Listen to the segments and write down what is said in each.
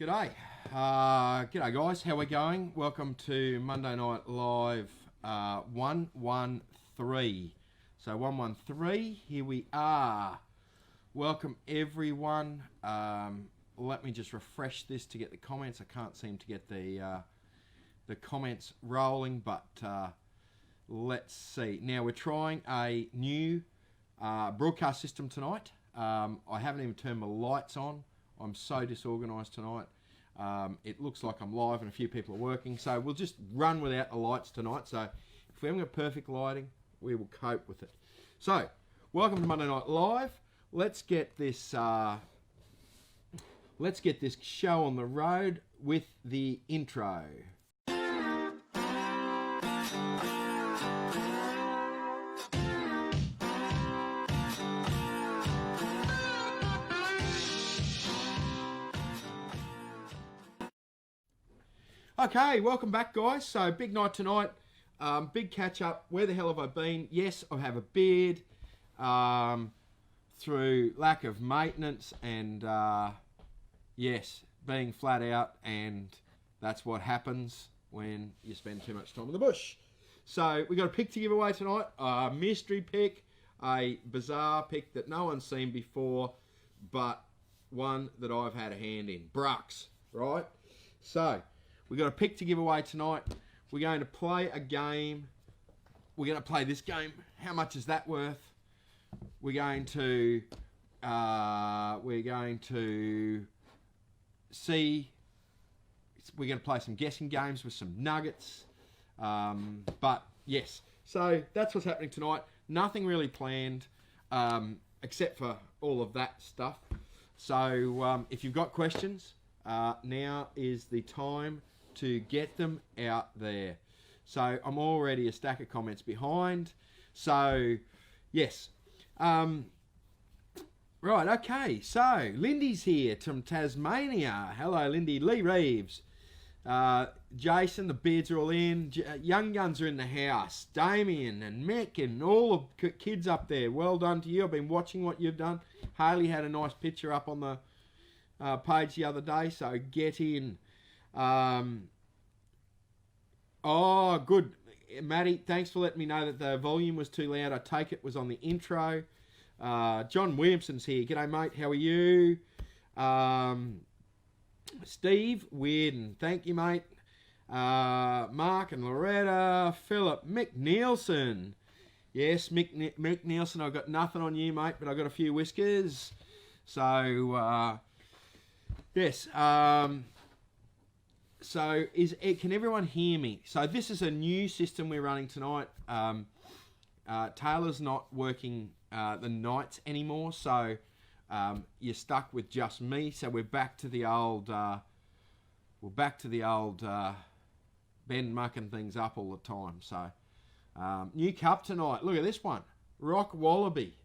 G'day. G'day guys, how we going? Welcome to Monday Night Live 113. So 113, here we are. Welcome everyone. Let me just refresh this to get the comments. I can't seem to get the comments rolling, but let's see. Now we're trying a new broadcast system tonight. I haven't even turned my lights on. I'm so disorganised tonight. It looks like I'm live and a few people are working, so we'll just run without the lights tonight. So if we haven't got perfect lighting, we will cope with it. So welcome to Monday Night Live. Let's get this show on the road with the intro. Okay, welcome back guys. So big night tonight, big catch up. Where the hell have I been? Yes, I have a beard through lack of maintenance and yes, being flat out, and that's what happens when you spend too much time in the bush. So we got a pick to give away tonight, a mystery pick, a bizarre pick that no one's seen before, but one that I've had a hand in. Brux, right? So we got a pick to give away tonight. We're going to play a game. We're going to play this game. How much is that worth? We're going to see. We're going to play some guessing games with some nuggets. But yes, so that's what's happening tonight. Nothing really planned except for all of that stuff. So if you've got questions, now is the time to get them out there. So I'm already a stack of comments behind. So yes. Right, okay. So Lindy's here from Tasmania. Hello, Lindy. Lee Reeves. Jason, the beards are all in. Young Guns are in the house. Damien and Mick and all the kids up there. Well done to you. I've been watching what you've done. Haley had a nice picture up on the page the other day, so get in. Oh, good. Maddie, thanks for letting me know that the volume was too loud. I take it was on the intro. John Williamson's here. G'day, mate. How are you? Steve Weirden. Thank you, mate. Mark and Loretta. Philip. Mick Nielsen. Yes, Mick Nielsen, I've got nothing on you, mate, but I've got a few whiskers. So, yes. So can everyone hear me? So this is a new system we're running tonight. Taylor's not working the nights anymore, so you're stuck with just me. So we're back to the old. Ben mucking things up all the time. So new cup tonight. Look at this one, Rock Wallaby.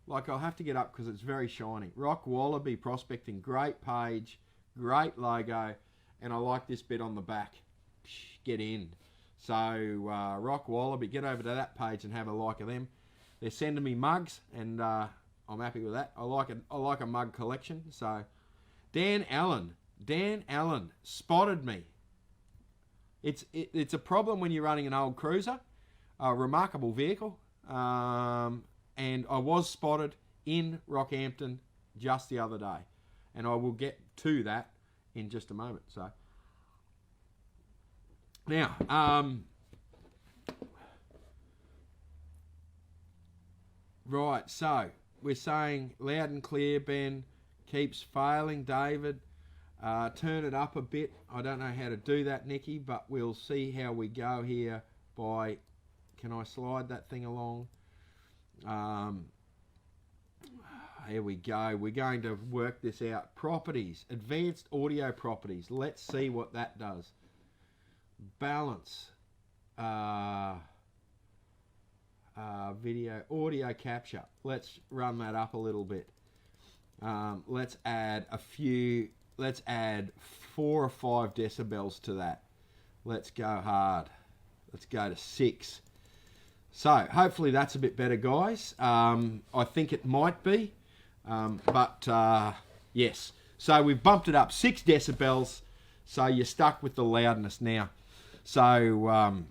Like, I'll have to get up because it's very shiny. Rock Wallaby Prospecting, great page, great logo. And I like this bit on the back. Get in. So, Rock Wallaby, get over to that page and have a like of them. They're sending me mugs, and I'm happy with that. I like a mug collection. So, Dan Allen spotted me. It's a problem when you're running an old cruiser, a remarkable vehicle, and I was spotted in Rockhampton just the other day, and I will get to that in just a moment. So now right, so we're saying loud and clear. Ben keeps failing. David, turn it up a bit. I don't know how to do that, Nikki, but we'll see how we go here. By, can I slide that thing along? Here we go. We're going to work this out. Properties, advanced audio properties. Let's see what that does. Balance, video, audio capture. Let's run that up a little bit. Let's add 4 or 5 decibels to that. Let's go hard. Let's go to 6. So hopefully that's a bit better, guys. I think it might be. But yes, So we've bumped it up 6 decibels. So you're stuck with the loudness now. So,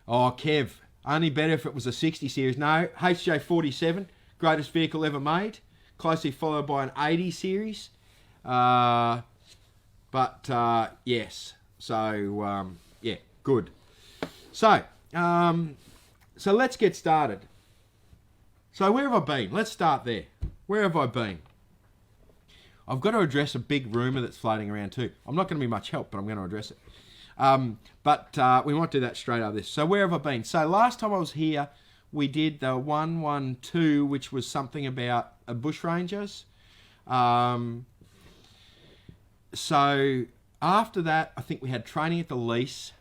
Kev, only better if it was a 60 series. No, HJ47, greatest vehicle ever made. Closely followed by an 80 series. Yes. So, yeah, good. So let's get started. So where have I been? Let's start there. Where have I been? I've got to address a big rumour that's floating around too. I'm not going to be much help, but I'm going to address it. We might do that straight out of this. So where have I been? So last time I was here, we did the 112, which was something about bushrangers. So after that, I think we had training at the lease.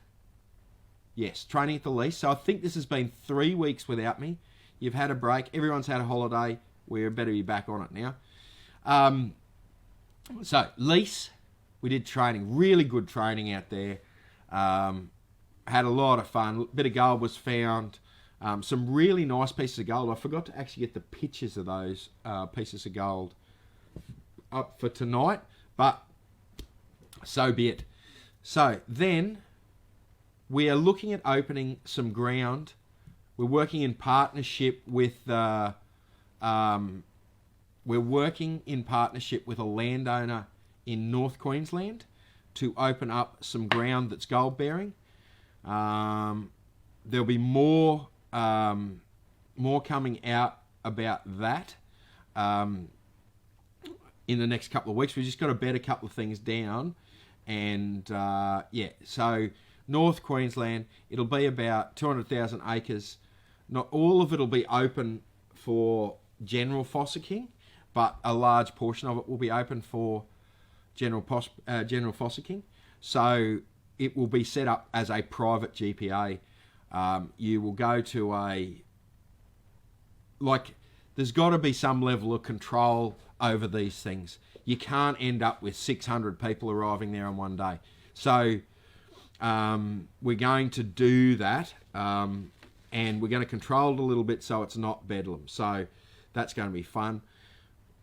Yes, training at the lease. So I think this has been 3 weeks without me. You've had a break. Everyone's had a holiday. We're better be back on it now. So lease, we did training. Really good training out there. Had a lot of fun. Bit of gold was found. Some really nice pieces of gold. I forgot to actually get the pictures of those pieces of gold up for tonight, but so be it. So then we are looking at opening some ground. We're working in partnership with a landowner in North Queensland to open up some ground that's gold bearing. There'll be more coming out about that in the next couple of weeks. We've just got to bed a couple of things down, and so North Queensland, it'll be about 200,000 acres. Not all of it will be open for general fossicking, but a large portion of it will be open for general fossicking. So it will be set up as a private GPA. You will go to there's got to be some level of control over these things. You can't end up with 600 people arriving there on one day. So we're going to do that, and we're going to control it a little bit so it's not bedlam. So that's going to be fun.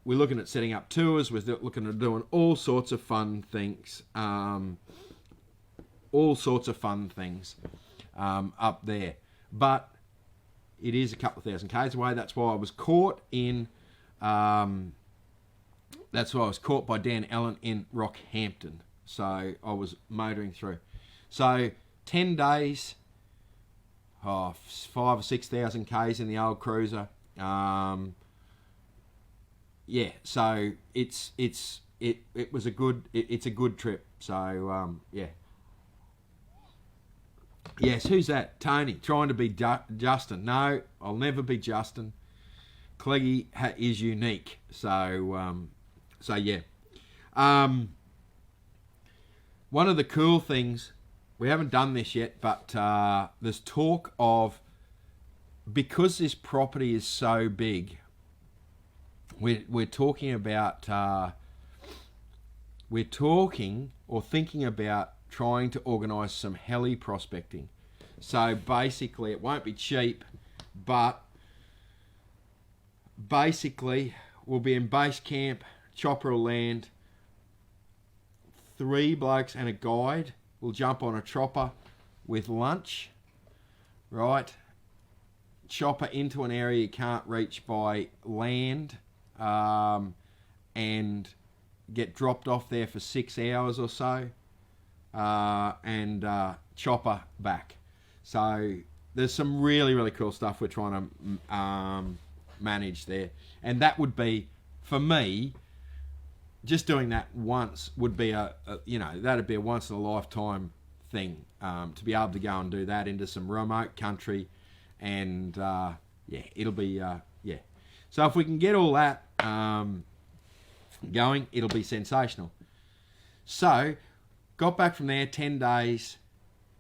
We're looking at setting up tours. We're looking at doing all sorts of fun things. Up there. But it is a couple of thousand k's away. That's why I was caught by Dan Allen in Rockhampton. So I was motoring through. So 10 days, 5,000 or 6,000 k's in the old cruiser. So it's a good trip. So Yes, who's that? Tony, trying to be Justin. No, I'll never be Justin. Cleggy is unique. So yeah. One of the cool things, we haven't done this yet, but there's talk of, because this property is so big, we're talking about, thinking about trying to organise some heli prospecting. So basically, it won't be cheap, but basically we'll be in base camp, chopper will land, 3 blokes and a guide will jump on a chopper with lunch, right? Chopper into an area you can't reach by land, and get dropped off there for 6 hours or so, and chopper back. So there's some really, really cool stuff we're trying to manage there. And that would be, for me, just doing that once would be that'd be a once in a lifetime thing, to be able to go and do that into some remote country. And it'll be, So if we can get all that going, it'll be sensational. So got back from there, 10 days,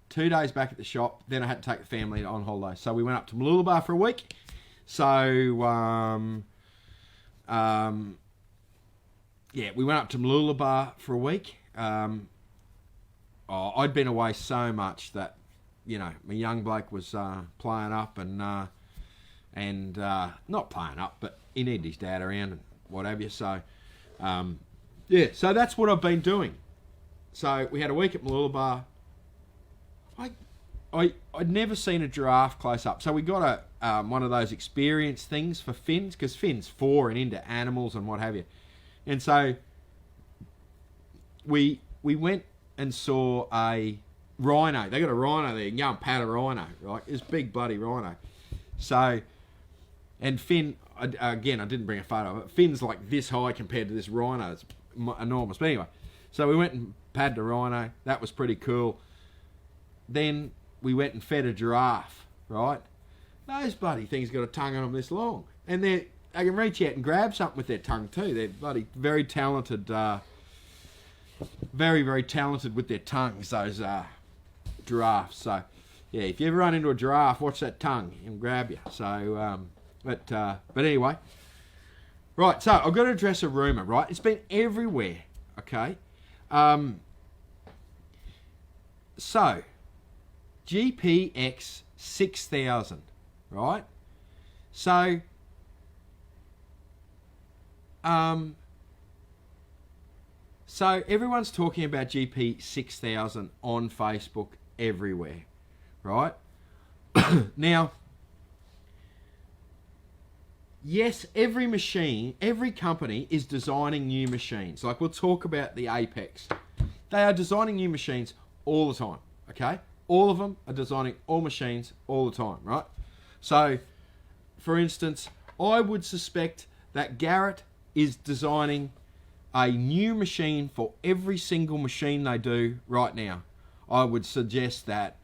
2 days back at the shop. Then I had to take the family on holiday. So we went up to Mooloolaba for a week. So, we went up to Mooloolaba for a week. I'd been away so much that, my young bloke was playing up and not playing up, but he needed his dad around and what have you. So Yeah, so that's what I've been doing. So we had a week at Mooloolaba. I'd never seen a giraffe close up. So we got one of those experience things for Finn's, because Finn's 4 and into animals and what have you. And so we went and saw a rhino. They got a rhino there. You can go and pat a rhino, right? This big bloody rhino. So, and Finn, again, I didn't bring a photo, but Finn's like this high compared to this rhino. It's enormous. But anyway, so we went and patted a rhino. That was pretty cool. Then we went and fed a giraffe, right? Those bloody things got a tongue on them this long. And they can reach out and grab something with their tongue too. They're bloody very talented, very, very talented with their tongues, those giraffes. So, yeah, if you ever run into a giraffe, watch that tongue. It'll grab you. So, but anyway. Right, so I've got to address a rumour, right? It's been everywhere, okay? So, Gpx 6000, right? So, so everyone's talking about GP 6000 on Facebook everywhere, right? Now, yes, every machine, every company is designing new machines. Like we'll talk about the Apex. They are designing new machines all the time, okay? All of them are designing all machines all the time, right? So, for instance, I would suspect that Garrett is designing a new machine for every single machine they do right now. I would suggest that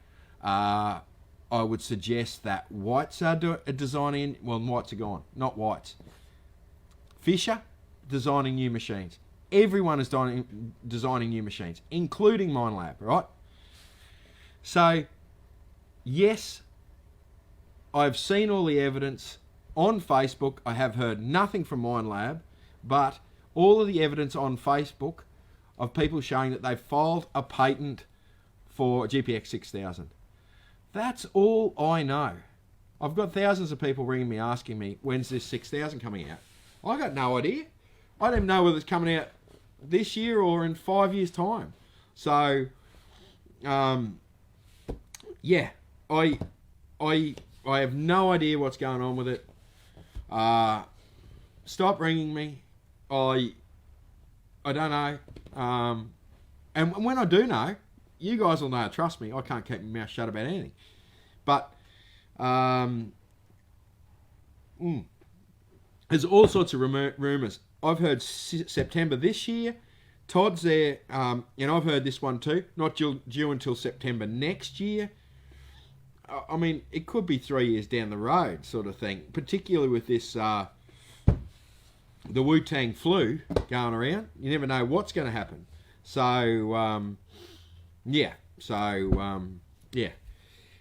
Whites are designing. Well, Whites are gone, not Whites. Fisher designing new machines. Everyone is designing new machines, including Minelab, right? So, yes, I've seen all the evidence on Facebook. I have heard nothing from Minelab, but all of the evidence on Facebook of people showing that they've filed a patent for GPX 6000. That's all I know. I've got thousands of people ringing me asking me, when's this 6000 coming out? I got no idea. I don't even know whether it's coming out this year or in 5 years' time. So, yeah, I have no idea what's going on with it. Stop ringing me. I don't know. And when I do know, you guys will know. Trust me, I can't keep my mouth shut about anything. But there's all sorts of rumours. I've heard September this year. Todd's there, and I've heard this one too. Not due until September next year. I mean, it could be 3 years down the road, sort of thing. Particularly with this, the Wu-Tang flu going around. You never know what's going to happen. So, yeah. So, yeah.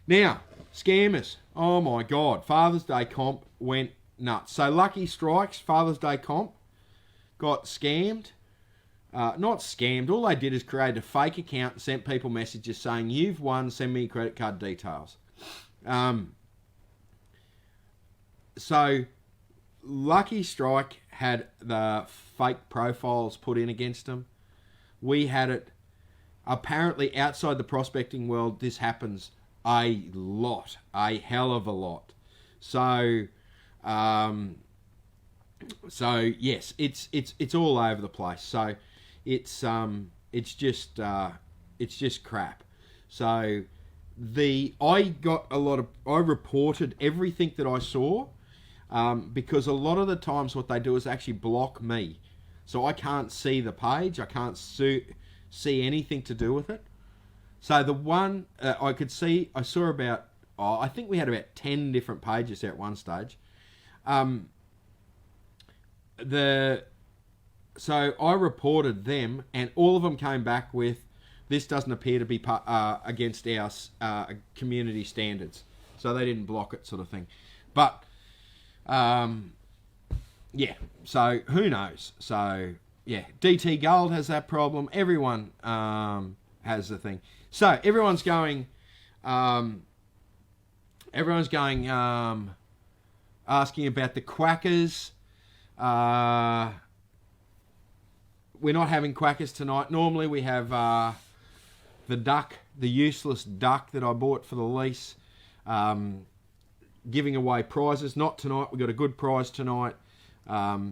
Now, scammers. Oh my God. Father's Day comp went nuts. So, Lucky Strike's Father's Day comp got scammed. Not scammed. All they did is create a fake account and sent people messages saying, you've won, send me your credit card details. So, Lucky Strike had the fake profiles put in against them. We had it. Apparently, outside the prospecting world, this happens a lot, a hell of a lot. So, yes, it's all over the place. So, it's just crap. So, I reported everything that I saw, because a lot of the times what they do is actually block me. So I can't see the page. I can't see anything to do with it. So the one I saw about, I think we had about 10 different pages there at one stage. So I reported them, and all of them came back with, this doesn't appear to be against our community standards. So they didn't block it, sort of thing. But, yeah, so who knows? So, yeah, DT Gold has that problem. Everyone has the thing. So, everyone's going asking about the Quackers. we're not having quackers tonight. Normally we have the duck, the useless duck that I bought for the lease, giving away prizes. Not tonight. We got a good prize tonight, yeah.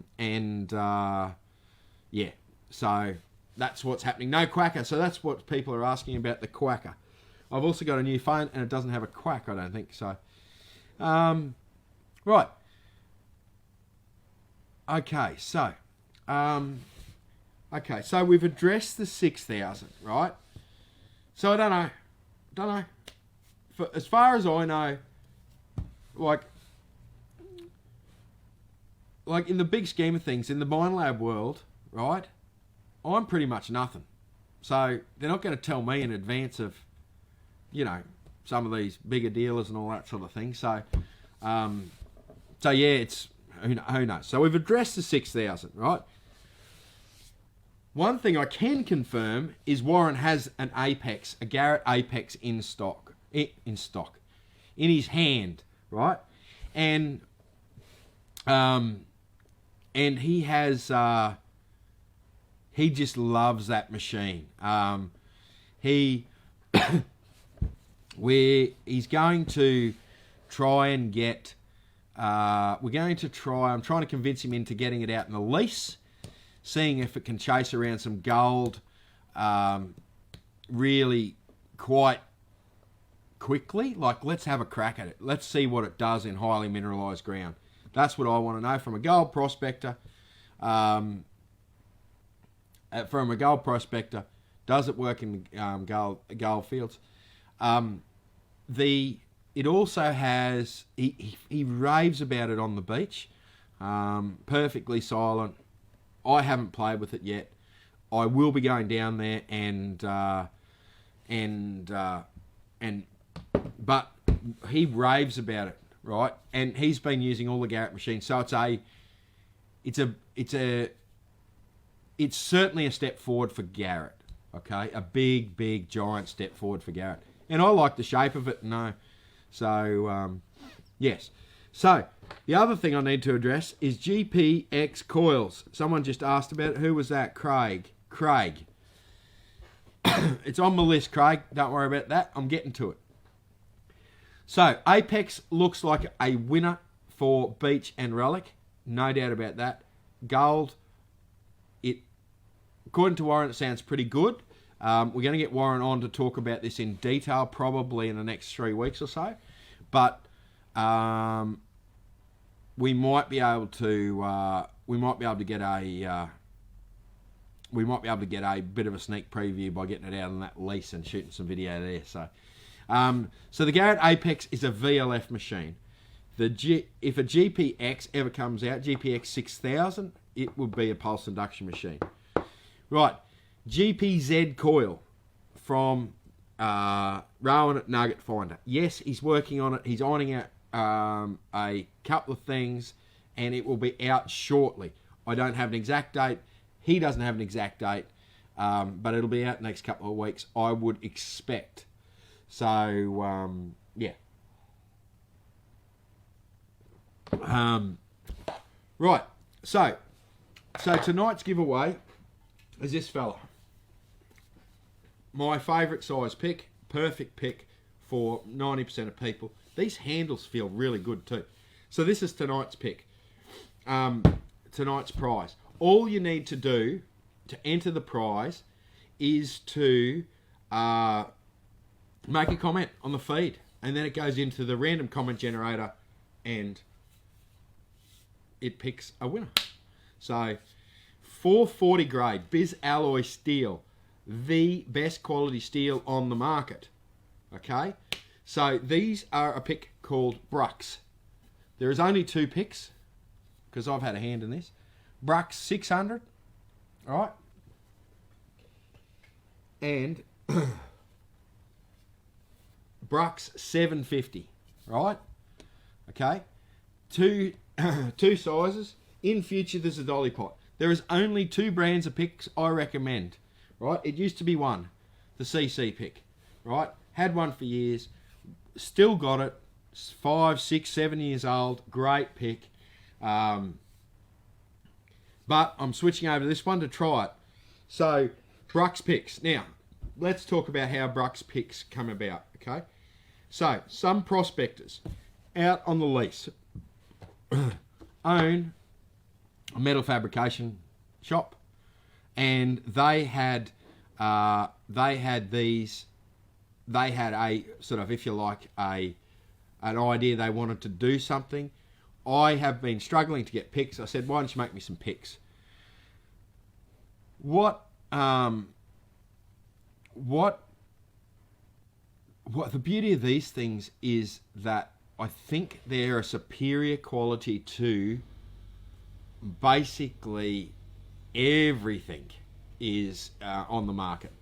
So that's what's happening. No quacker. So that's what people are asking about, the quacker. I've also got a new phone and it doesn't have a quack, I don't think. So, right. Okay, so we've addressed the 6,000, right? So I don't know. For, as far as I know, like in the big scheme of things, in the Minelab world, right, I'm pretty much nothing. So they're not going to tell me in advance of, you know, some of these bigger dealers and all that sort of thing. So, yeah, it's, who knows. So we've addressed the 6,000, right? One thing I can confirm is Warren has an Apex, a Garrett Apex in his hand, right? And he has, he just loves that machine. He's going to try and get, I'm trying to convince him into getting it out in the lease, seeing if it can chase around some gold really quite quickly. Like, let's have a crack at it. Let's see what it does in highly mineralized ground. That's what I want to know from a gold prospector. From a gold prospector, does it work in gold fields? It also has, he raves about it on the beach, perfectly silent. I haven't played with it yet. I will be going down there but he raves about it, right? And he's been using all the Garrett machines, so it's certainly a step forward for Garrett. Okay, a big giant step forward for Garrett, and I like the shape of it. No, so yes. So the other thing I need to address is Gpx Coils. Someone just asked about it. Who was that? Craig. It's on my list, Craig. Don't worry about that. I'm getting to it. So Apex looks like a winner for Beach and Relic. No doubt about that. Gold, according to Warren, it sounds pretty good. We're going to get Warren on to talk about this in detail, probably in the next 3 weeks or so. But we might be able to get a bit of a sneak preview by getting it out on that lease and shooting some video there. So the Garrett Apex is a VLF machine. If a GPX ever comes out, GPX 6000, it would be a pulse induction machine. Right, GPZ coil from Rowan at Nugget Finder. Yes, he's working on it. He's ironing out a couple of things, and it will be out shortly. I don't have an exact date. He doesn't have an exact date, but it'll be out the next couple of weeks, I would expect. So, yeah. Right, so tonight's giveaway is this fella. My favourite size pick, perfect pick for 90% of people. These handles feel really good too. So this is tonight's pick, tonight's prize. All you need to do to enter the prize is to make a comment on the feed, and then it goes into the random comment generator and it picks a winner. So 440 grade Biz alloy steel, the best quality steel on the market. Okay, so these are a pick called Brux. There is only 2 picks because I've had a hand in this. Brux 600, all right, and Brux 750, right? Okay, two sizes. In future, there's a dolly pot. There is only 2 brands of picks I recommend, right? It used to be one, the CC pick, right? Had one for years, still got it. 5, 6, 7 years old, great pick. But I'm switching over to this one to try it. So, Bruck's picks. Now, let's talk about how Bruck's picks come about, okay? So, some prospectors out on the lease own a metal fabrication shop, and they had a sort of, if you like, an idea they wanted to do something. I have been struggling to get picks. I said, why don't you make me some picks? What the beauty of these things is that I think they're a superior quality to basically everything is on the market.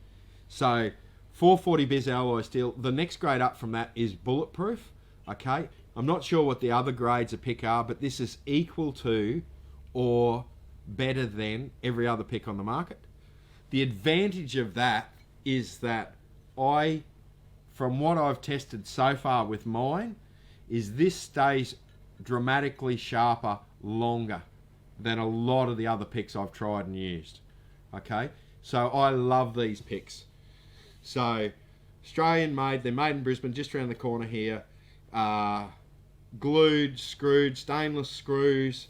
So 440 bis alloy steel. The next grade up from that is bulletproof. Okay, I'm not sure what the other grades of pick are, but this is equal to or better than every other pick on the market. The advantage of that is that from what I've tested so far with mine, is this stays dramatically sharper longer than a lot of the other picks I've tried and used. Okay, so I love these picks. So Australian made, they're made in Brisbane, just around the corner here. Glued, screwed, stainless screws.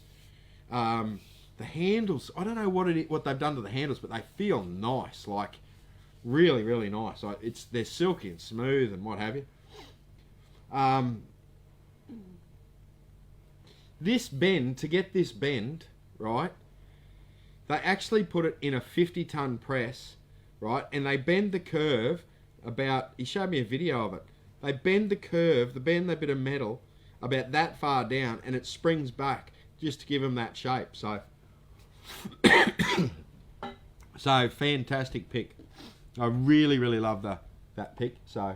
The handles, I don't know what they've done to the handles, but they feel nice, like really, really nice. They're silky and smooth and what have you. This bend, to get this bend, right, they actually put it in a 50-ton press, right, and they bend the curve about, he showed me a video of it, they bend the curve, they bend that bit of metal about that far down, and it springs back just to give them that shape. So so fantastic pick. I really, really love that pick. So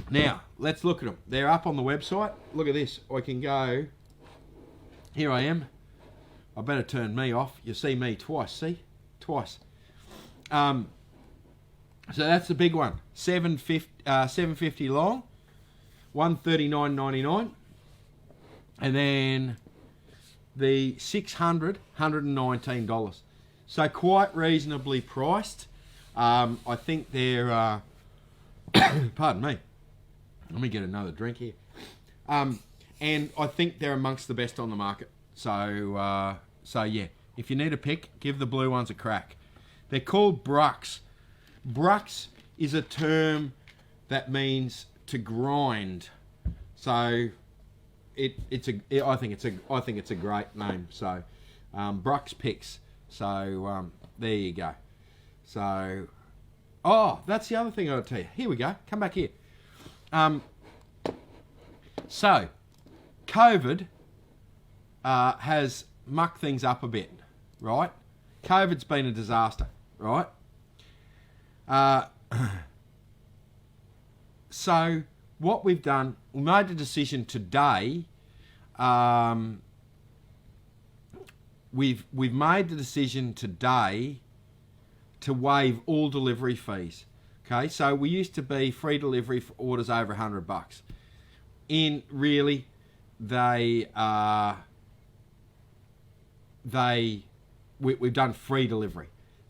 now let's look at them. They're up on the website. Look at this. I can go, here I am. I better turn me off. You see me twice, see? Twice. So that's the big one. 750 long, $139.99. And then the 600, $119. So quite reasonably priced. I think they're, pardon me, let me get another drink here. And I think they're amongst the best on the market. So yeah, if you need a pick, give the blue ones a crack. They're called Brucks. Brucks is a term that means to grind. So I think it's a great name. So Brucks picks. So there you go. So that's the other thing I'll tell you. Here we go. Come back here. So COVID has mucked things up a bit, right? COVID's been a disaster, right? So what we've done, we made the decision today. We've made the decision today to waive all delivery fees. Okay, so we used to be free delivery for orders over $100. In really, we've done free delivery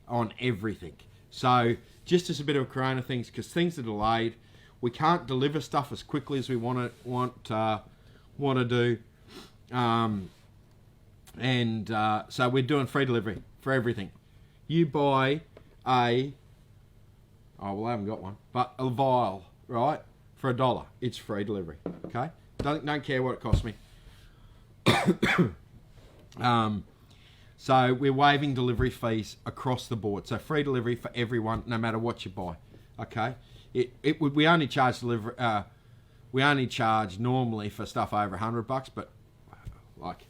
on everything. So just as a bit of a corona things, because things are delayed, we can't deliver stuff as quickly as we want to do, so we're doing free delivery for everything. You buy I haven't got one, but a vial, right, for $1, it's free delivery. Okay, don't care what it costs me. So we're waiving delivery fees across the board. So free delivery for everyone, no matter what you buy. Okay, we only charge we only charge normally for stuff over $100, but like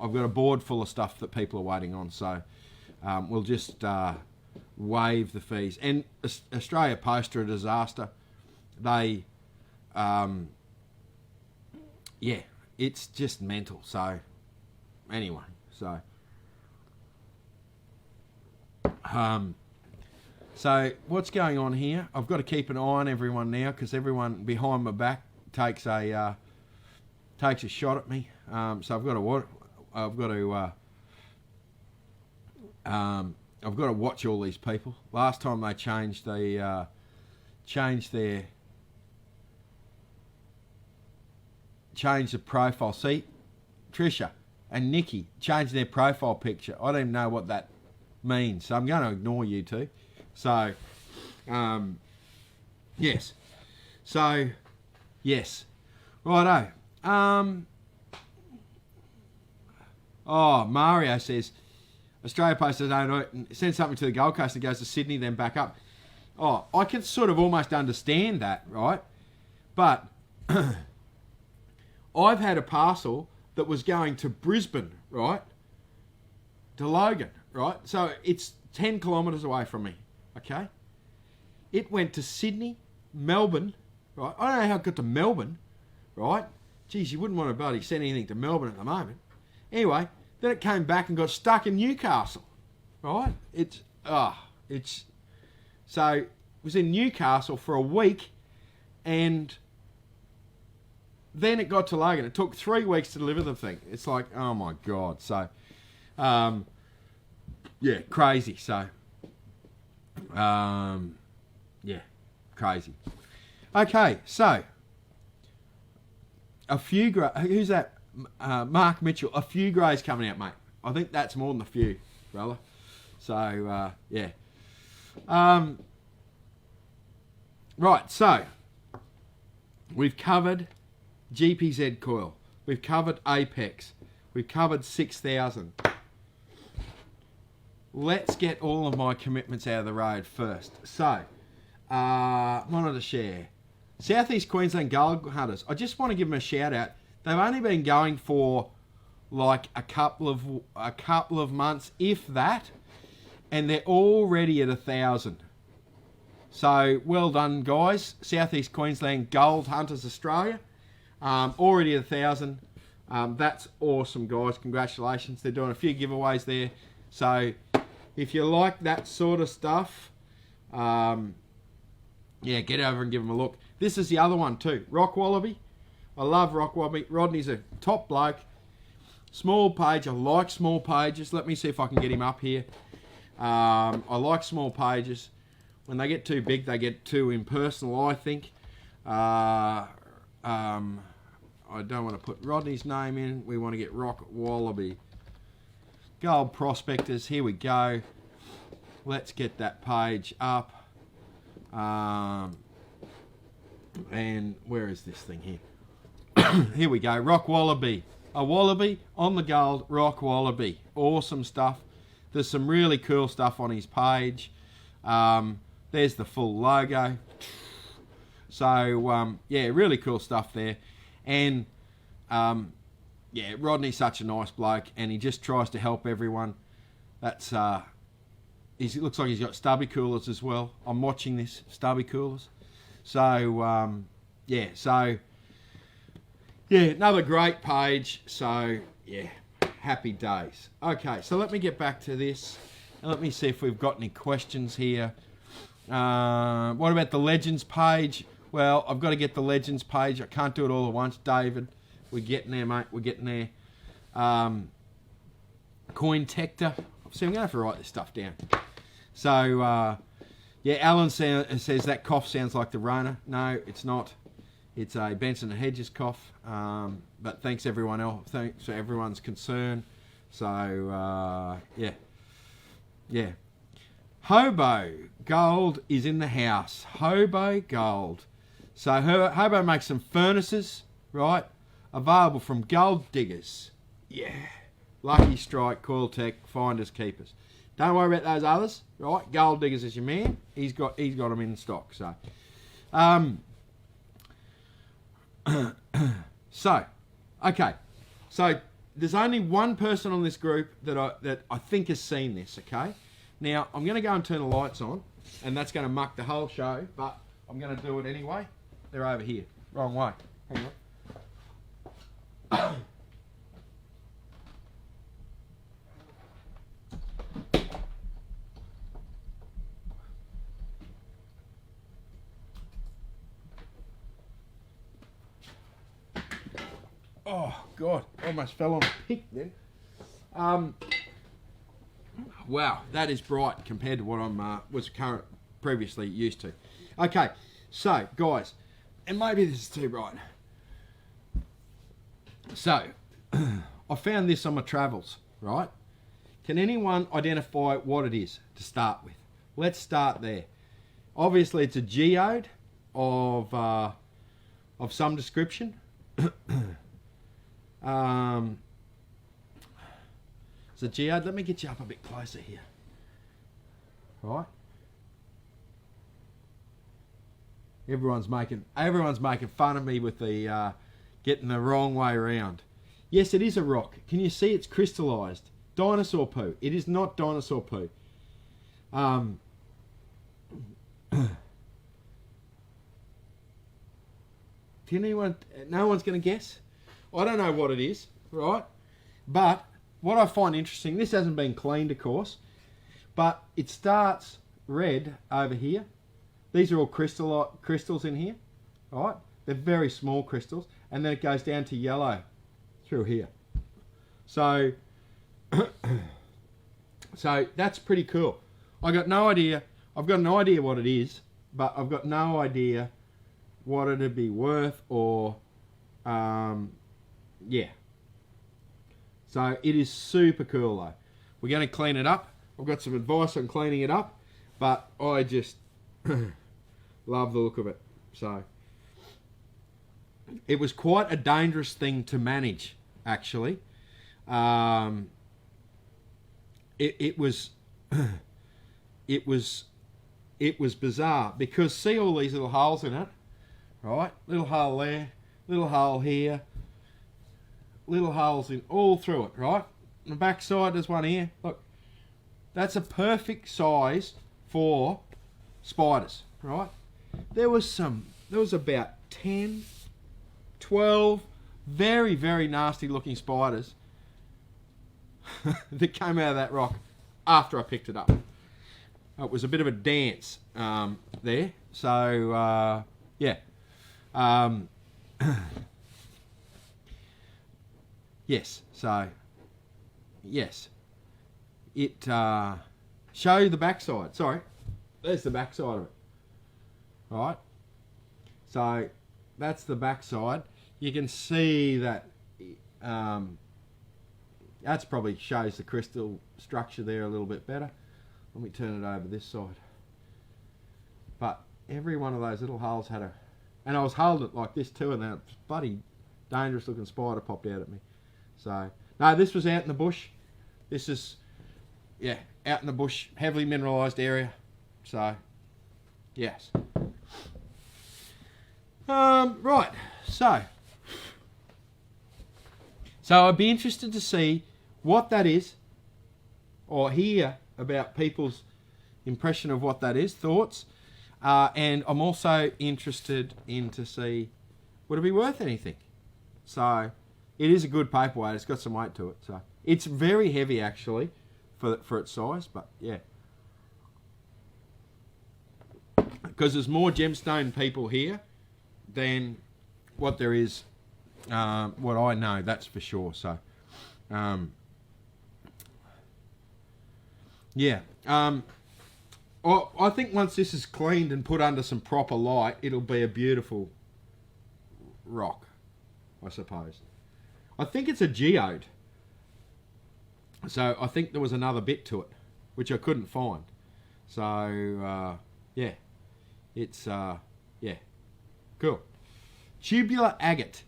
I've got a board full of stuff that people are waiting on, so we'll just waive the fees. And Australia Post are a disaster. They, yeah, it's just mental. So anyway, so what's going on here? I've got to keep an eye on everyone now because everyone behind my back takes a shot at me. So I've got to I've got to watch all these people. Last time they changed their profile. See, Trisha and Nikki changed their profile picture. I don't even know what that means, so I'm going to ignore you two. So, yes. So, yes. Righto. Mario says, Australia Post don't send something to the Gold Coast and goes to Sydney, then back up. Oh, I can sort of almost understand that, right? But I've had a parcel that was going to Brisbane, right? To Logan, right? So it's 10 kilometres away from me, okay? It went to Sydney, Melbourne, right? I don't know how it got to Melbourne, right? Geez, you wouldn't want to bloody send anything to Melbourne at the moment. Anyway, then it came back and got stuck in Newcastle, right? So it was in Newcastle for a week, and then it got to Logan. It took 3 weeks to deliver the thing. It's like, oh my God. So, yeah, crazy. So, yeah, crazy. Okay, so who's that? Mark Mitchell. A few greys coming out, mate. I think that's more than a few, brother. So, yeah. Right, so we've covered GPZ coil. We've covered Apex. We've covered 6,000. Let's get all of my commitments out of the road first. So, wanted to share. Southeast Queensland Gold Hunters. I just want to give them a shout out. They've only been going for like a couple of months, if that, and they're already at 1,000. So well done, guys. Southeast Queensland Gold Hunters Australia, already at 1,000. That's awesome, guys. Congratulations. They're doing a few giveaways there. So if you like that sort of stuff, yeah, get over and give them a look. This is the other one too, Rock Wallaby. I love Rock Wallaby. Rodney's a top bloke. Small page. I like small pages. Let me see if I can get him up here. I like small pages. When they get too big, they get too impersonal, I think. I don't want to put Rodney's name in. We want to get Rock Wallaby. Gold Prospectors. Here we go. Let's get that page up. And where is this thing here? Here we go. Rock Wallaby. A wallaby on the gold. Rock Wallaby. Awesome stuff. There's some really cool stuff on his page. There's the full logo. So, yeah, really cool stuff there. And, yeah, Rodney's such a nice bloke, and he just tries to help everyone. That's, it looks like he's got stubby coolers as well. I'm watching this, stubby coolers. So, yeah, another great page. So, yeah, happy days. Okay, so let me get back to this. And let me see if we've got any questions here. What about the Legends page? Well, I've got to get the Legends page. I can't do it all at once, David. We're getting there, mate. We're getting there. Coin Tector. See, I'm going to have to write this stuff down. So, yeah, Alan says that cough sounds like the Rona. No, it's not. It's a Benson and Hedges cough. But thanks everyone else. Thanks for everyone's concern. So, yeah. Yeah. Hobo Gold is in the house. Hobo Gold. So Hobo makes some furnaces, right? Available from Gold Diggers. Yeah. Lucky Strike, Coil Tech, Finders, Keepers. Don't worry about those others, right? Gold Diggers is your man. He's got them in stock. So, so, okay. So there's only one person on this group that I think has seen this. Okay. Now I'm going to go and turn the lights on, and that's going to muck the whole show. But I'm going to do it anyway. They're over here. Wrong way. Hang on. Oh God! Almost fell on a pick then. wow, that is bright compared to what I'm was previously used to. Okay, so guys, and maybe this is too bright. So, I found this on my travels, right? Can anyone identify what it is to start with? Let's start there. Obviously, it's a geode of some description. It's a geode. Let me get you up a bit closer here. Right. Everyone's making fun of me with the getting the wrong way around. Yes, it is a rock. Can you see it's crystallized? Dinosaur poo. It is not dinosaur poo. Can anyone? No one's going to guess. I don't know what it is, right? But what I find interesting, this hasn't been cleaned, of course, but it starts red over here. These are all crystals in here, right? They're very small crystals, and then it goes down to yellow through here. So, so that's pretty cool. I've got no idea what it is, but I've got no idea what it'd be worth or, yeah. So it is super cool though. We're going to clean it up. I've got some advice on cleaning it up, but I just love the look of it. So it was quite a dangerous thing to manage, actually. It was bizarre because see all these little holes in it, right? Little hole there, little hole here, little holes in all through it, right? On the back side there's one here. Look, that's a perfect size for spiders, right? There was about 10, 12 very, very nasty looking spiders that came out of that rock after I picked it up. It was a bit of a dance there. So, yeah. Yes, so, yes. It show you the backside. Sorry, there's the backside of it. Right? So, that's the backside. You can see that that's probably shows the crystal structure there a little bit better. Let me turn it over this side. But every one of those little holes had a... And I was holding it like this too, and that bloody dangerous looking spider popped out at me. So, no, this was out in the bush. This is, yeah, out in the bush, heavily mineralised area. So, yes. Right, so I'd be interested to see what that is, or hear about people's impression of what that is, thoughts, and I'm also interested in to see would it be worth anything. So it is a good paperweight. It's got some weight to it. So it's very heavy actually for its size, but yeah, because there's more gemstone people here than what there is. What I know, that's for sure. So, yeah. I think once this is cleaned and put under some proper light, it'll be a beautiful rock, I suppose. I think it's a geode. So I think there was another bit to it, which I couldn't find. So, yeah. It's, yeah. Cool. Tubular agate,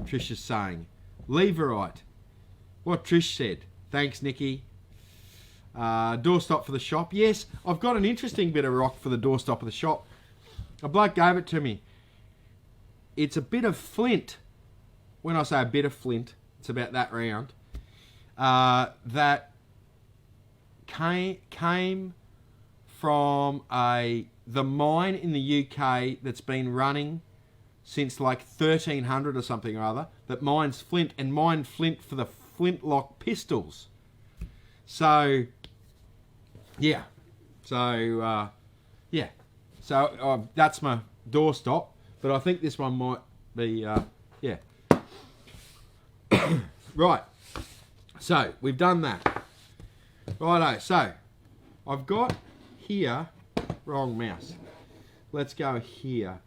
Trish is saying. Leverite. What Trish said. Thanks, Nikki. Doorstop for the shop. Yes, I've got an interesting bit of rock for the doorstop of the shop. A bloke gave it to me. It's a bit of flint. When I say a bit of flint, it's about that round. That came from the mine in the UK that's been running since like 1300 or something or other, that mines flint and mined flint for the flintlock pistols. So, yeah. So, yeah. So, that's my doorstop, but I think this one might be, yeah. Right. So, we've done that. Righto. So, I've got here, wrong mouse. Let's go here.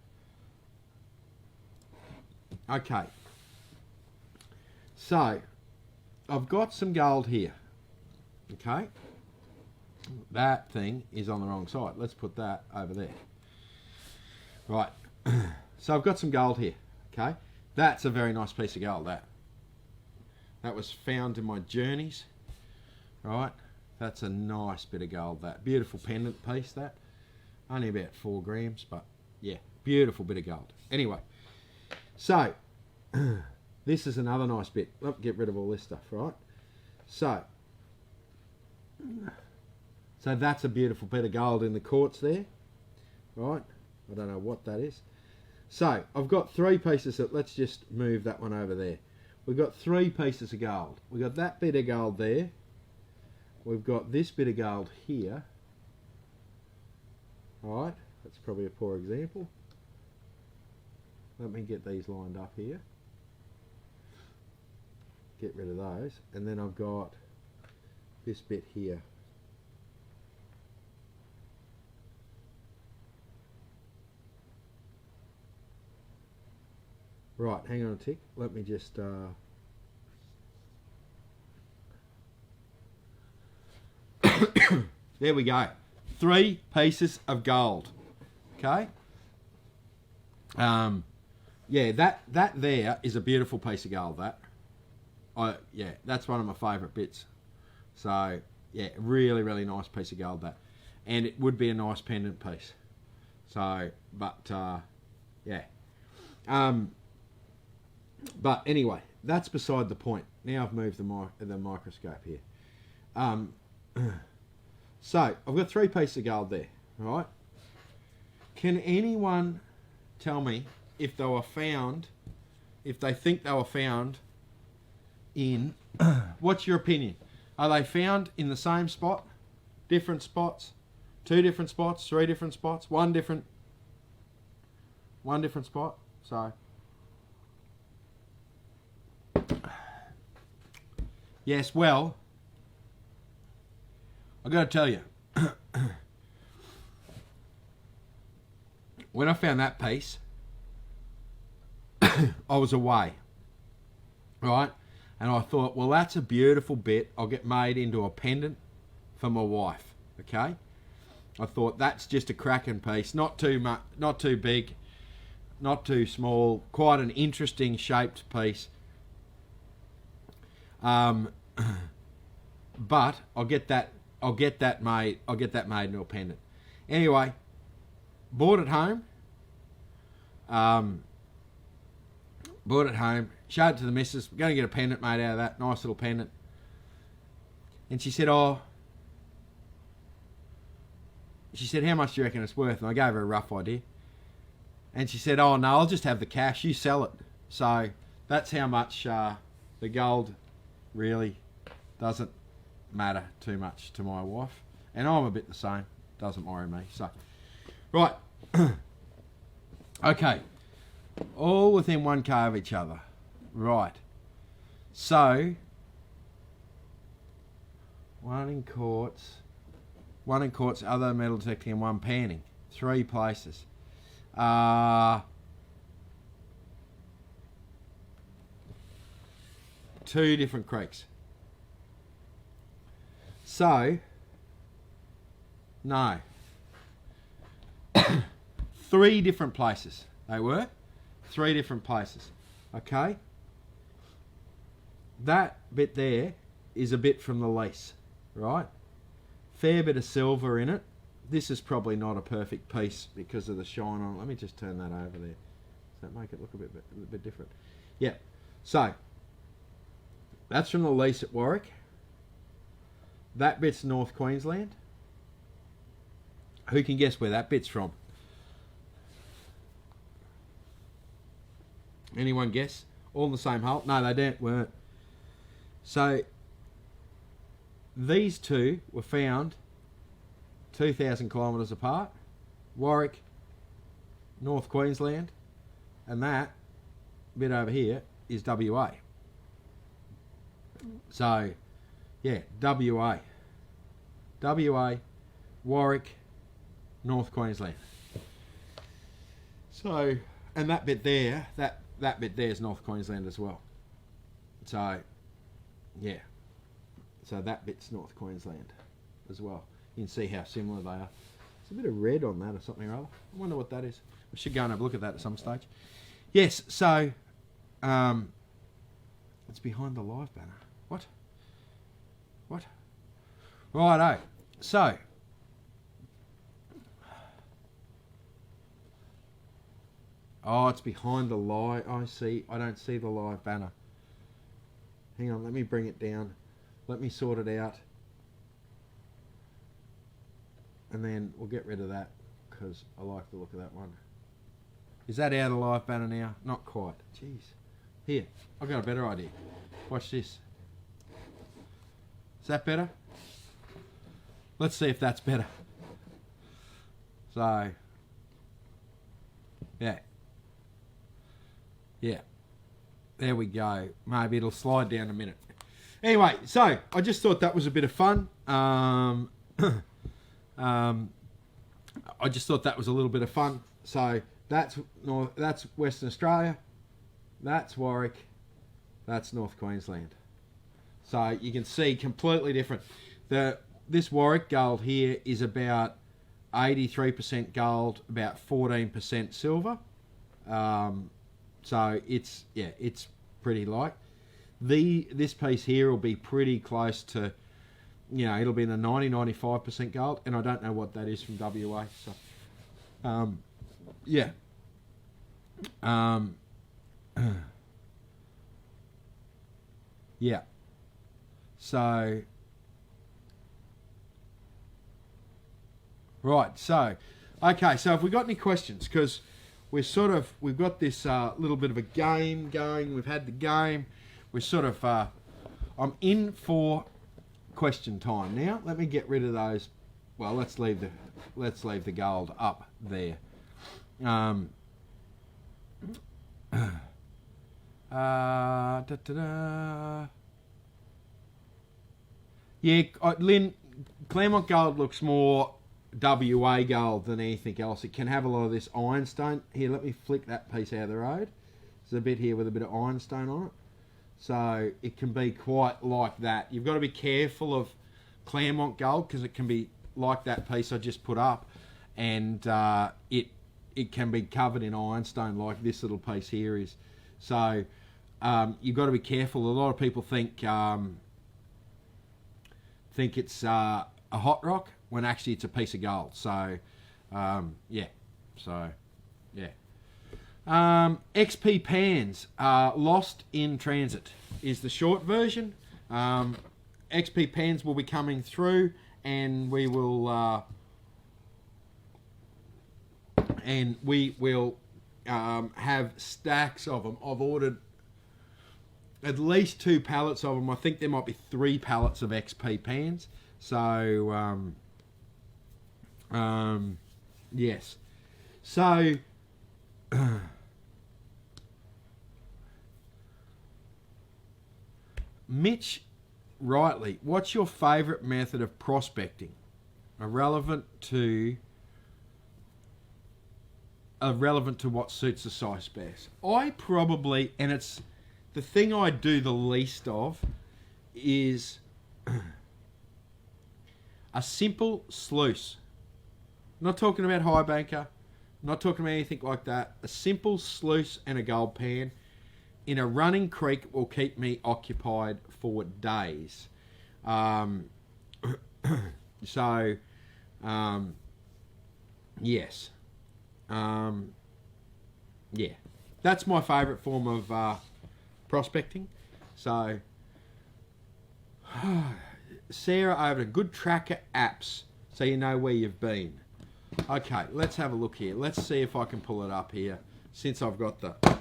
Okay. So, I've got some gold here. Okay. That thing is on the wrong side. Let's put that over there. Right. So I've got some gold here. Okay. That's a very nice piece of gold, that. That was found in my journeys. Right. That's a nice bit of gold, that. Beautiful pendant piece, that. Only about 4 grams, but yeah, beautiful bit of gold. Anyway, so this is another nice bit. Let me get rid of all this stuff, right? So that's a beautiful bit of gold in the quartz there, right? I don't know what that is. So I've got 3 pieces of, let's just move that one over there. We've got 3 pieces of gold. We've got that bit of gold there. We've got this bit of gold here. Alright, that's probably a poor example. Let me get these lined up here. Get rid of those. And then I've got this bit here. Right, hang on a tick. Let me just... There we go. 3 pieces of gold. Okay? Yeah, that there is a beautiful piece of gold, that. Yeah, that's one of my favourite bits. So, yeah, really, really nice piece of gold, that. And it would be a nice pendant piece. So, but, yeah. But anyway, that's beside the point. Now I've moved the microscope here. So, I've got 3 pieces of gold there, right? Can anyone tell me if they were found, if they think they were found in, what's your opinion? Are they found in the same spot, different spots, 2 different spots, 3 different spots, one different spot? So, yes, well, I got to tell you, when I found that piece, I was away, right? And I thought, well, that's a beautiful bit. I'll get made into a pendant for my wife, okay? I thought that's just a cracking piece, not too much, not too big, not too small, quite an interesting shaped piece. But I'll get that made into a pendant. Anyway, bought it home. Showed it to the missus. We're going to get a pendant made out of that. Nice little pendant. And she said, how much do you reckon it's worth? And I gave her a rough idea. And she said, oh, no, I'll just have the cash. You sell it. So that's how much the gold really doesn't matter too much to my wife. And I'm a bit the same. Doesn't worry me. So, right. Okay. All within 1K of each other. Right. So, 1 in quartz, other metal detecting, and 1 panning. 3 places. 2 different creeks. So, no. 3 different places. They were 3 different places. Okay? That bit there is a bit from the lease, right? Fair bit of silver in it. This is probably not a perfect piece because of the shine on it. Let me just turn that over there. Does that make it look a bit different? Yeah. So, that's from the lease at Warwick. That bit's North Queensland. Who can guess where that bit's from? Anyone guess? All in the same hole? No, they weren't. So, these 2 were found 2,000 kilometres apart. Warwick, North Queensland, and that bit over here is WA. So, yeah, WA. Warwick, North Queensland. So, and that bit there, that bit there is North Queensland as well. So, yeah. So that bit's North Queensland as well. You can see how similar they are. There's a bit of red on that or something or other. I wonder what that is. We should go and have a look at that at some stage. Yes, so it's behind the live banner. What? Righto. So oh, it's behind the live. I see. I don't see the live banner. Hang on, let me bring it down. Let me sort it out. And then we'll get rid of that because I like the look of that one. Is that out of live banner now? Not quite. Jeez. Here, I've got a better idea. Watch this. Is that better? Let's see if that's better. So, yeah. Yeah. There we go. Maybe it'll slide down a minute. Anyway, so I just thought that was a bit of fun. I just thought that was a little bit of fun. So that's Western Australia. That's Warwick. That's North Queensland. So you can see completely different. This Warwick gold here is about 83% gold, about 14% silver. So it's pretty light. This piece here will be pretty close to, it'll be in the 90-95% gold, and I don't know what that is from WA. So, yeah. Yeah. So, right. So, okay. So, have we got any questions? Because we've got this little bit of a game going. We've had the game. We're sort of, I'm in for question time now. Let me get rid of those. Well, let's leave the gold up there. Yeah, Lynn, Claremont gold looks more WA gold than anything else. It can have a lot of this ironstone. Here, let me flick that piece out of the road. There's a bit here with a bit of ironstone on it. So it can be quite like that. You've got to be careful of Claremont gold because it can be like that piece I just put up, and it can be covered in ironstone like this little piece here is. So you've got to be careful. A lot of people think it's a hot rock when actually it's a piece of gold. So yeah. So yeah. XP pans are lost in transit is the short version. XP pans will be coming through, and we will have stacks of them. I've ordered at least 2 pallets of them. I think there might be 3 pallets of XP pans. So yes. So Mitch Rightly, what's your favourite method of prospecting? Irrelevant to what suits the size best. I probably, and it's the thing I do the least of, is a simple sluice. I'm not talking about high banker, not talking about anything like that. A simple sluice and a gold pan in a running creek will keep me occupied for days. Yes. Yeah. That's my favourite form of prospecting. So, Sarah over to Good Tracker Apps, so you know where you've been. Okay, let's have a look here. Let's see if I can pull it up here. Since I'm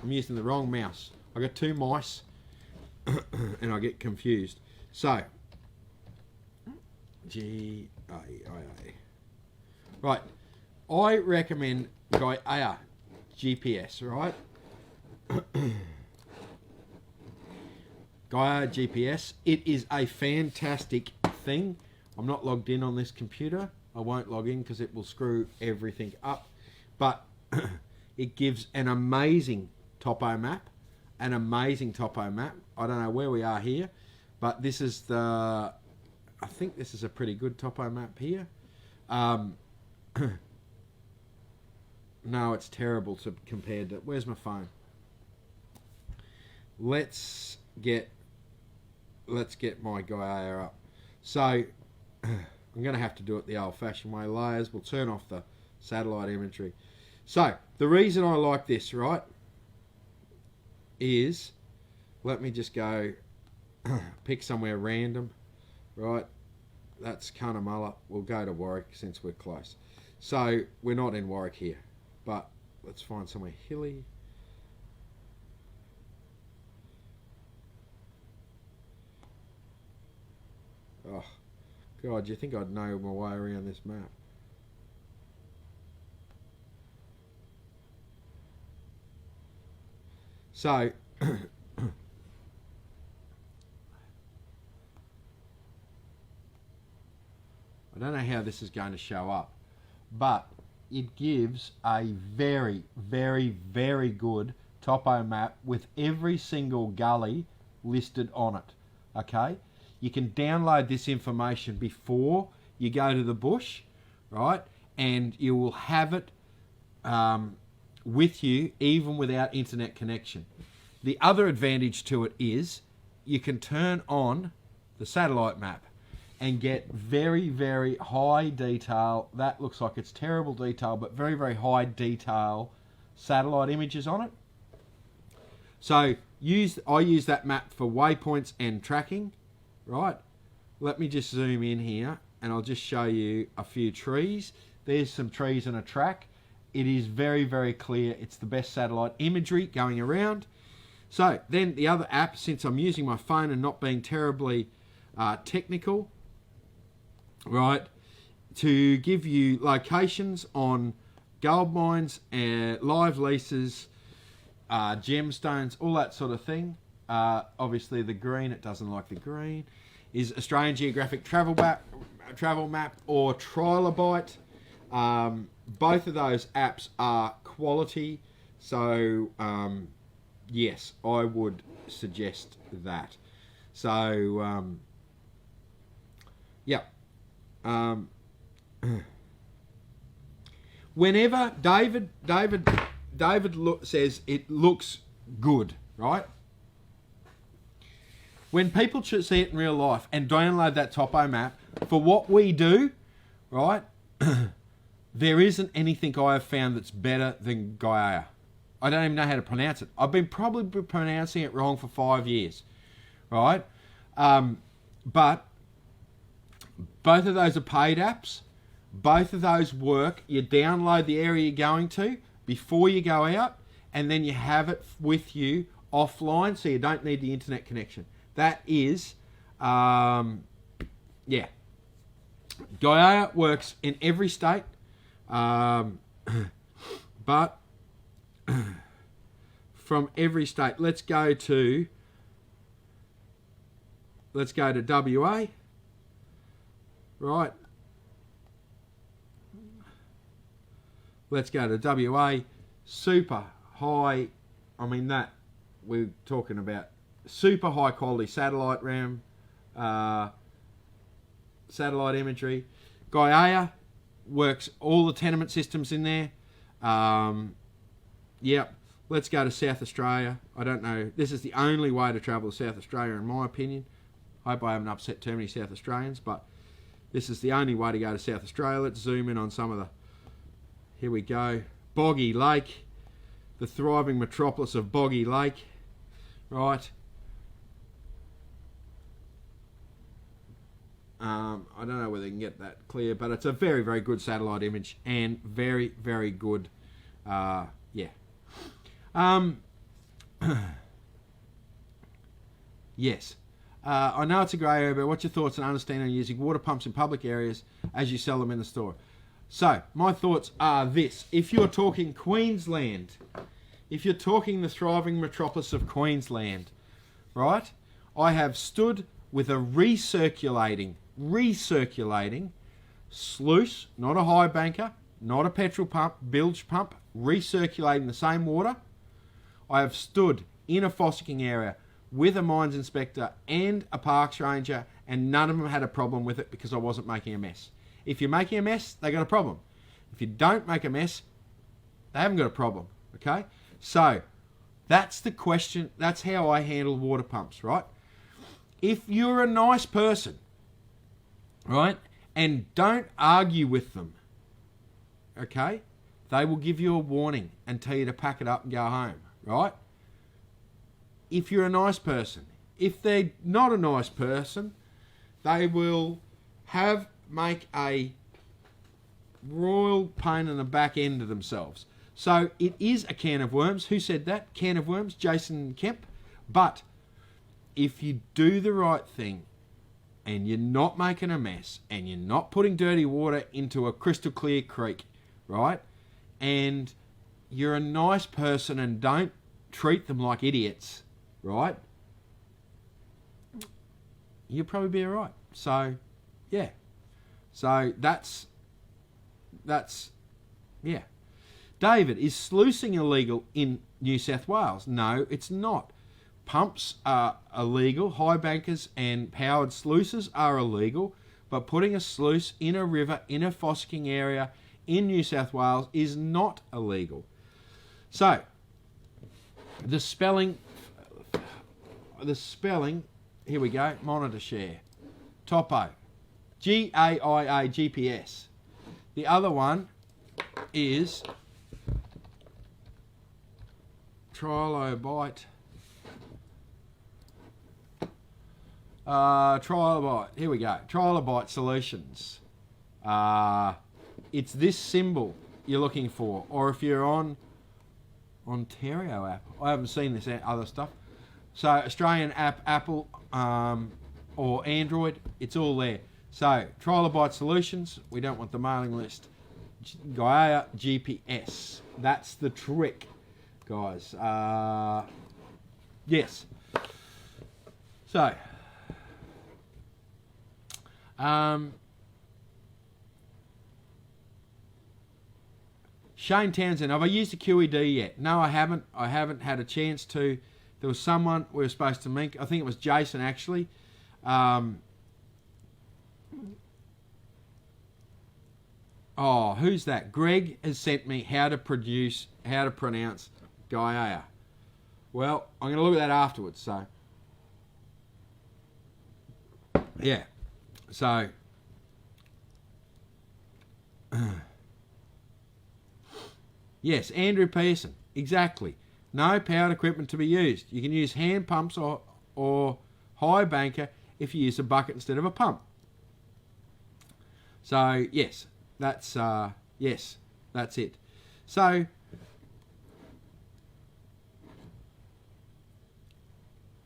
using the wrong mouse. I've got 2 mice and I get confused. So, Gaia. Right, I recommend Gaia GPS, right? Gaia GPS. It is a fantastic thing. I'm not logged in on this computer. I won't log in because it will screw everything up. But it gives an amazing topo map. An amazing topo map. I don't know where we are here, but this is the... I think this is a pretty good topo map here. No, it's terrible compared to... Where's my phone? Let's get my Gaia up. So I'm going to have to do it the old-fashioned way. Layers. We'll turn off the satellite imagery. So the reason I like this, right, is, let me just go pick somewhere random, right? That's Cunnamulla. We'll go to Warwick since we're close. So we're not in Warwick here, but let's find somewhere hilly. Oh, God, do you think I'd know my way around this map? So, I don't know how this is going to show up, but it gives a very, very, very good topo map with every single gully listed on it, okay? You can download this information before you go to the bush, right? And you will have it with you even without internet connection. The other advantage to it is you can turn on the satellite map and get very, very high detail. That looks like it's terrible detail, but very, very high detail satellite images on it. So I use that map for waypoints and tracking, right? Let me just zoom in here and I'll just show you a few trees. There's some trees and a track. It is very, very clear. It's the best satellite imagery going around. So then the other app, since I'm using my phone and not being terribly technical, right, to give you locations on gold mines, live leases, gemstones, all that sort of thing. Obviously the green, it doesn't like the green, is Australian Geographic Travel Map or Trilobite. Both of those apps are quality, so yes, I would suggest that. So yeah. Whenever David says it looks good, right? When people see it in real life and download that topo map, for what we do, right, there isn't anything I have found that's better than Gaia. I don't even know how to pronounce it. I've been probably pronouncing it wrong for 5 years, right? But both of those are paid apps. Both of those work. You download the area you're going to before you go out, and then you have it with you offline, so you don't need the internet connection. That is, yeah. Gaia works in every state, but from every state. Let's go to WA, right? Let's go to WA. Super high. I mean, that we're talking about super high quality satellite RAM, satellite imagery. Gaia works all the tenement systems in there. Yep. Let's go to South Australia. I don't know. This is the only way to travel to South Australia, in my opinion. Hope I haven't upset too many South Australians, but this is the only way to go to South Australia. Let's zoom in on some of the... Here we go. Boggy Lake. The thriving metropolis of Boggy Lake. Right. I don't know whether you can get that clear, but it's a very, very good satellite image and very, very good, yeah. Yes. I know it's a grey area, but what's your thoughts on understanding using water pumps in public areas as you sell them in the store? So, my thoughts are this. If you're talking Queensland, if you're talking the thriving metropolis of Queensland, right, I have stood with a recirculating sluice, not a high banker, not a petrol pump, bilge pump, recirculating the same water. I have stood in a fossicking area with a mines inspector and a parks ranger, and none of them had a problem with it because I wasn't making a mess. If you're making a mess, they got a problem. If you don't make a mess, they haven't got a problem, okay? So, that's the question. That's how I handle water pumps, right? If you're a nice person, right, and don't argue with them, okay, they will give you a warning and tell you to pack it up and go home, right? If you're a nice person. If they're not a nice person, they will make a royal pain in the back end of themselves. So it is a can of worms. Who said that? Can of worms, Jason Kemp. But if you do the right thing and you're not making a mess and you're not putting dirty water into a crystal clear creek, right? And you're a nice person and don't treat them like idiots, right? You'll probably be all right. So, yeah. So that's yeah. David, is sluicing illegal in New South Wales? No, it's not. Pumps are illegal. High bankers and powered sluices are illegal. But putting a sluice in a river in a fossicking area in New South Wales is not illegal. So, the spelling, here we go, monitor share. Topo, Gaia Gps. The other one is Trilobite. Trilobite, here we go. Trilobite Solutions. It's this symbol you're looking for, or if you're on Ontario app. I haven't seen this other stuff. So Australian app, Apple, or Android, it's all there. So Trilobite Solutions, we don't want the mailing list. Gaia GPS, that's the trick, guys. Yes. So, Shane Townsend, have I used a QED yet? No, I haven't. I haven't had a chance to. There was someone we were supposed to meet. I think it was Jason, actually. Oh, who's that? Greg has sent me how to pronounce Gaia. Well, I'm going to look at that afterwards. So, yeah. So, yes, Andrew Pearson. Exactly. No powered equipment to be used. You can use hand pumps or high banker if you use a bucket instead of a pump. So, yes. That's it. So,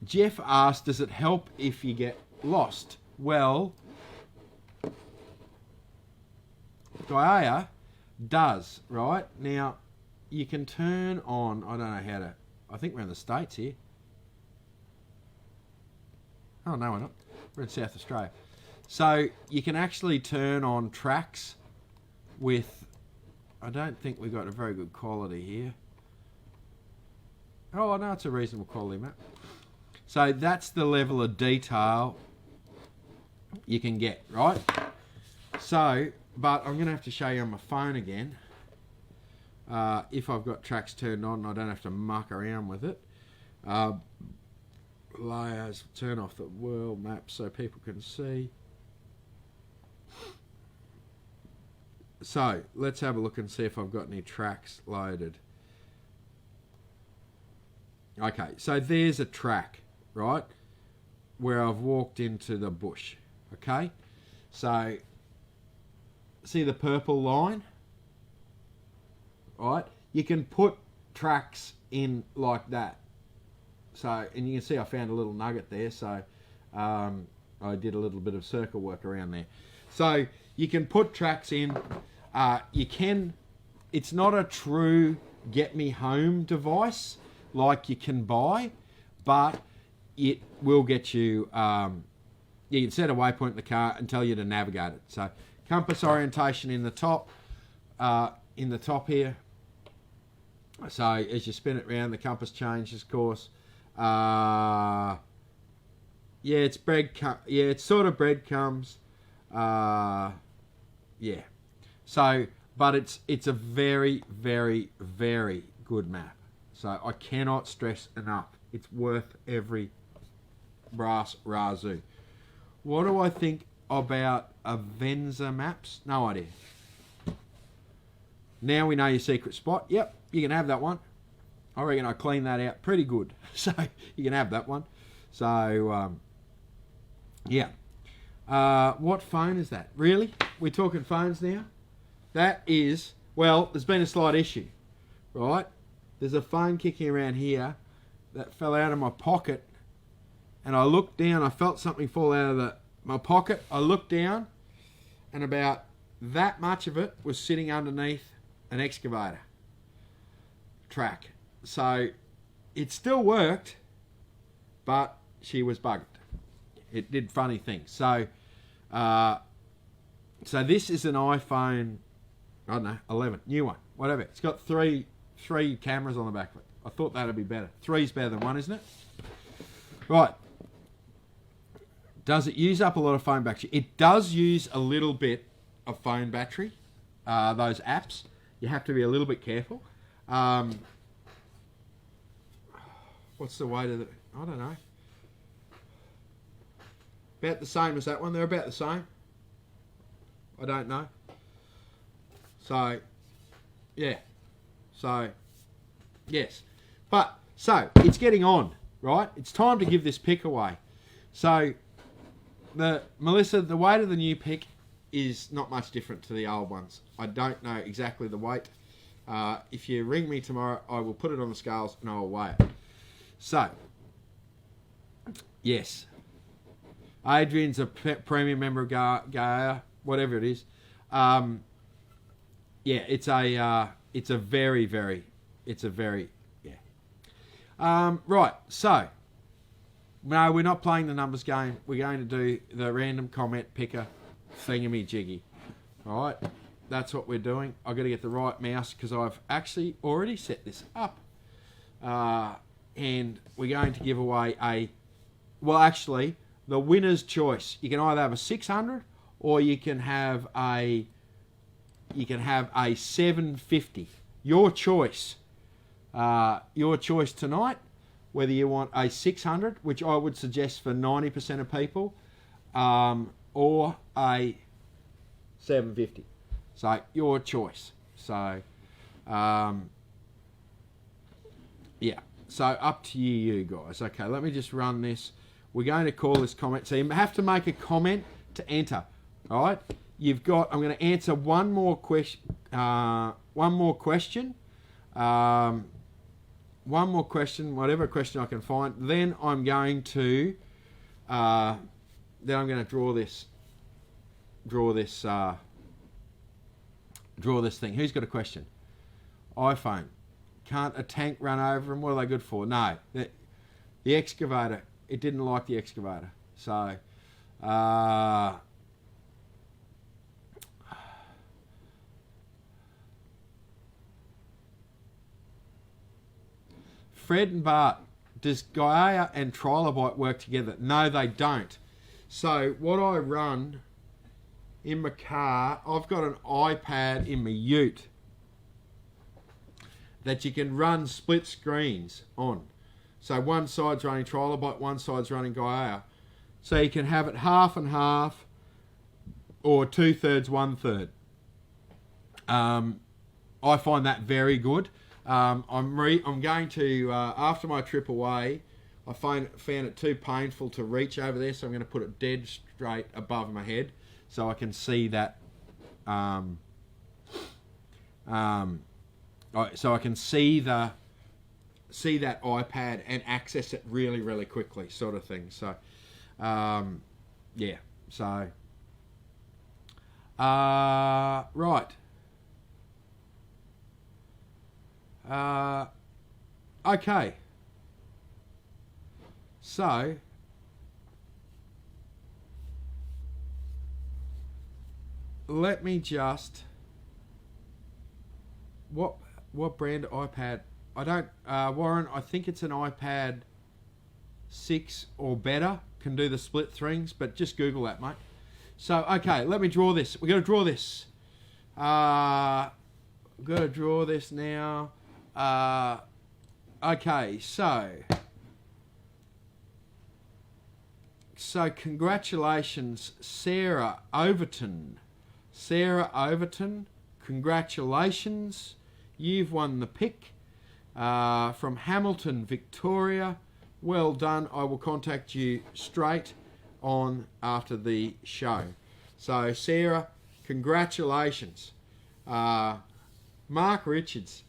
Jeff asked, does it help if you get lost? Well, Gaia does, right? Now, you can turn on, I don't know how to, I think we're in the States here. Oh, no, we're not. We're in South Australia. So, you can actually turn on tracks with, I don't think we've got a very good quality here. Oh, no, it's a reasonable quality map. So that's the level of detail you can get, right? So, but I'm going to have to show you on my phone again. If I've got tracks turned on, I don't have to muck around with it. Layers, turn off the world map so people can see. So, let's have a look and see if I've got any tracks loaded. Okay, so there's a track, right, where I've walked into the bush, okay? So, see the purple line? Right? You can put tracks in like that. So, and you can see I found a little nugget there, so I did a little bit of circle work around there. So, you can put tracks in. It's not a true get me home device like you can buy, but it will get you, you can set a waypoint in the car and tell you to navigate it. So Compass orientation in the top here. So as you spin it round, the compass changes course. Yeah, it's it's sort of breadcrumbs. Yeah. So, but it's a very, very, very good map. So I cannot stress enough. It's worth every brass razoo. What do I think about Avenza maps? No idea. Now we know your secret spot. Yep, you can have that one. I reckon I cleaned that out pretty good. So you can have that one. So, yeah. What phone is that? Really? We're talking phones now? That is, well, there's been a slight issue, right? There's a phone kicking around here that fell out of my pocket, and I looked down, I felt something fall out of my pocket. I looked down, and about that much of it was sitting underneath an excavator track. So it still worked, but she was bugged. It did funny things. So so this is an iPhone, I don't know, 11, new one, whatever. It's got three cameras on the back of it. I thought that'd be better. 3's better than 1, isn't it? Right. Does it use up a lot of phone battery? It does use a little bit of phone battery. Those apps, you have to be a little bit careful. What's the weight of the? I don't know. About the same as that one. They're about the same. I don't know. So, yeah. So, yes. But, so, it's getting on, right? It's time to give this pick away. So, Melissa, the weight of the new pick is not much different to the old ones. I don't know exactly the weight. If you ring me tomorrow, I will put it on the scales and I will weigh it. So, yes. Adrian's a premium member of Gaia, whatever it is. Yeah, it's a very, yeah. Right, so, no, we're not playing the numbers game. We're going to do the random comment picker thingamajiggy. All right, that's what we're doing. I've got to get the right mouse because I've actually already set this up. And we're going to give away the winner's choice. You can either have a 600 or you can have a 750. Your choice. Your choice tonight, whether you want a 600, which I would suggest for 90% of people, or a 750. So your choice. So, yeah. So up to you guys. Okay, let me just run this. We're going to call this comment. So you have to make a comment to enter. All right. I'm going to answer one more question. Whatever question I can find. Then I'm going to draw this thing. Who's got a question? iPhone. Can't a tank run over them? What are they good for? No. The excavator. It didn't like the excavator. So, Fred and Bart, does Gaia and Trilobite work together? No, they don't. So, what I run in my car, I've got an iPad in my ute that you can run split screens on. So one side's running Trilobite, one side's running Gaia. So you can have it half and half, or 2/3, 1/3. I find that very good. I'm going to after my trip away, I found it too painful to reach over there, so I'm going to put it dead straight above my head, so I can see that. So I can see that iPad and access it really, really quickly, sort of thing. So, yeah. So, right. Okay. So, let me just... What brand iPad? I don't... Warren, I think it's an iPad 6 or better. Can do the split things, but just Google that, mate. So, okay, let me draw this. We're going to draw this. We've got to draw this now. Okay, so congratulations, Sarah Overton. Sarah Overton, congratulations. You've won the pick from Hamilton, Victoria. Well done. I will contact you straight on after the show. So, Sarah, congratulations. Mark Richards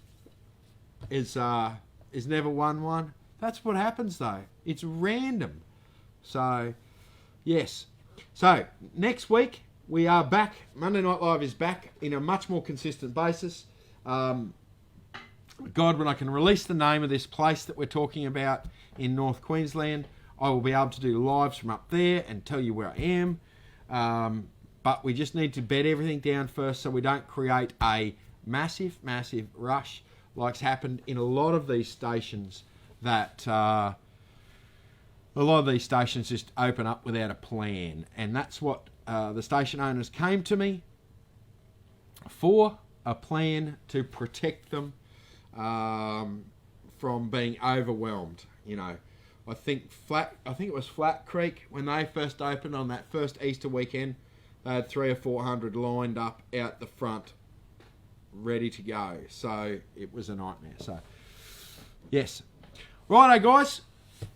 is never won one. That's what happens, though. It's random. So, yes. So, next week, we are back. Monday Night Live is back in a much more consistent basis. God, when I can release the name of this place that we're talking about in North Queensland, I will be able to do lives from up there and tell you where I am. But we just need to bed everything down first so we don't create a massive rush like's happened in a lot of these stations that a lot of these stations just open up without a plan. And that's what the station owners came to me for, a plan to protect them from being overwhelmed. You know, I think it was Flat Creek when they first opened on that first Easter weekend. They had 300 or 400 lined up out the front, ready to go. So it was a nightmare. So yes, righto guys,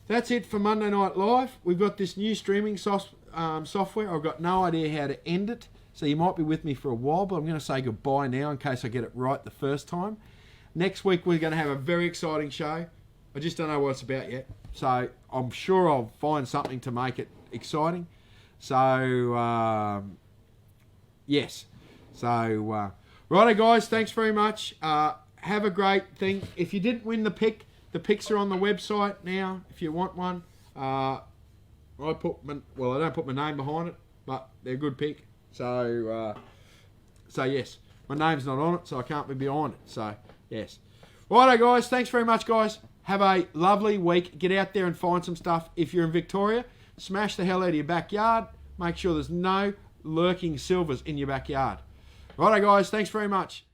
that's it for Monday Night Live. We've got this new streaming software. I've got no idea how to end it, so you might be with me for a while. But I'm going to say goodbye now in case I get it right the first time. Next week we're going to have a very exciting show. I just don't know what it's about yet. So I'm sure I'll find something to make it exciting. So, yes. So, righto guys, thanks very much. Have a great thing. If you didn't win the pick, the picks are on the website now if you want one. I don't put my name behind it, but they're a good pick. So, yes. My name's not on it, so I can't be behind it. So, yes. Righto guys, thanks very much guys. Have a lovely week. Get out there and find some stuff. If you're in Victoria, smash the hell out of your backyard. Make sure there's no lurking silvers in your backyard. Righto guys, thanks very much.